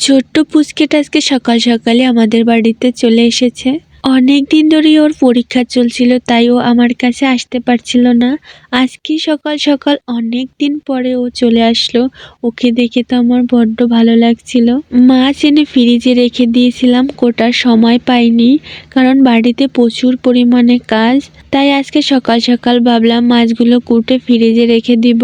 ছোট্ট পুচকেটা আজকে সকাল সকালে আমাদের বাড়িতে চলে এসেছে। অনেক দিন ধরেই ওর পরীক্ষা চলছিল, তাই ও আমার কাছে আসতে পারছিল না। আজকে সকাল সকাল অনেক দিন পরে ও চলে আসলো। ওকে দেখে তো আমার বড্ড ভালো লাগছিল। মাছ এনে ফ্রিজে রেখে দিয়েছিলাম, কোটার সময় পাইনি কারণ বাড়িতে প্রচুর পরিমাণে কাজ। তাই আজকে সকাল সকাল ভাবলাম মাছগুলো কুটে ফ্রিজে রেখে দিব।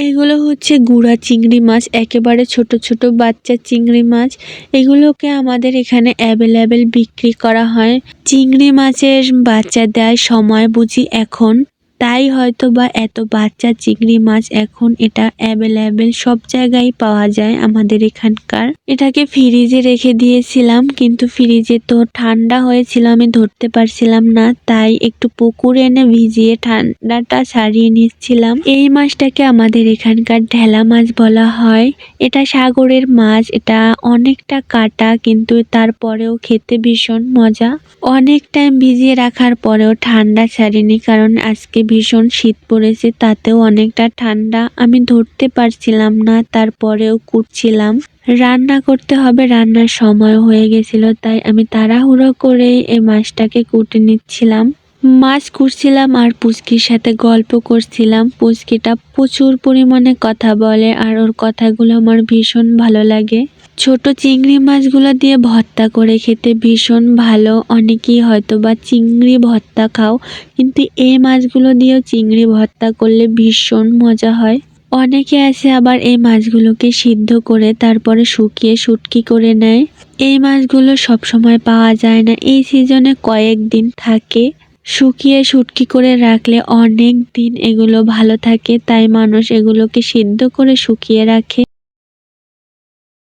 এগুলো হচ্ছে গুড়া চিংড়ি মাছ, একেবারে ছোট ছোট বাচ্চা চিংড়ি মাছ। এগুলোকে আমাদের এখানে অ্যাভেলেবেল বিক্রি করা হয়। চিংড়ি মাছের বাচ্চা দেয় সময় বুঝি এখন, তাই হয়তো বা এত বাচ্চা চিংড়ি মাছ এখন এটা অ্যাভেলেবেল সব জায়গায় পাওয়া যায় আমাদের এখানকার। এটাকে ফ্রিজে রেখে দিয়েছিলাম, কিন্তু ফ্রিজে তো ঠান্ডা হয়েছিল, আমি ধরতে পারছিলাম না, তাই একটু পুকুরে এনে ভিজিয়ে ঠান্ডাটা সারিয়ে নিচ্ছিলাম। এই মাছটাকে আমাদের এখানকার ঢেলা মাছ বলা হয়। এটা সাগরের মাছ, এটা অনেকটা কাটা, কিন্তু তারপরেও খেতে ভীষণ মজা। অনেক টাইম ভিজিয়ে রাখার পরেও ঠান্ডা ছাড়েনি, কারণ আজকে ভীষণ শীত পড়েছে, তাতেও অনেকটা ঠান্ডা। আমি ধরতে পারছিলাম না, তারপরেও কুটছিলাম। রান্না করতে হবে, রান্নার সময় হয়ে গেছিল, তাই আমি তাড়াহুড়ো করে এই মাছটাকে কুটে নিচ্ছিলাম। মাছ কুটছিলাম আর পুচকির সাথে গল্প করছিলাম। পুচকিটা প্রচুর পরিমাণে কথা বলে আর ওর কথাগুলো আমার ভীষণ ভালো লাগে। ছোট চিংড়ি মাছগুলো দিয়ে ভর্তা করে খেতে ভীষণ ভালো। অনেকেই হয়তো বা চিংড়ি ভর্তা খাও, কিন্তু এই মাছগুলো দিয়েও চিংড়ি ভর্তা করলে ভীষণ মজা হয়। অনেকে আছে আবার এই মাছগুলোকে সিদ্ধ করে তারপরে শুকিয়ে শুটকি করে নেয়। এই মাছগুলো সবসময় পাওয়া যায় না, এই সিজনে কয়েকদিন থাকে। শুকিয়ে শুটকি করে রাখলে অনেক দিন এগুলো ভালো থাকে, তাই মানুষ এগুলোকে সিদ্ধ করে শুকিয়ে রাখে।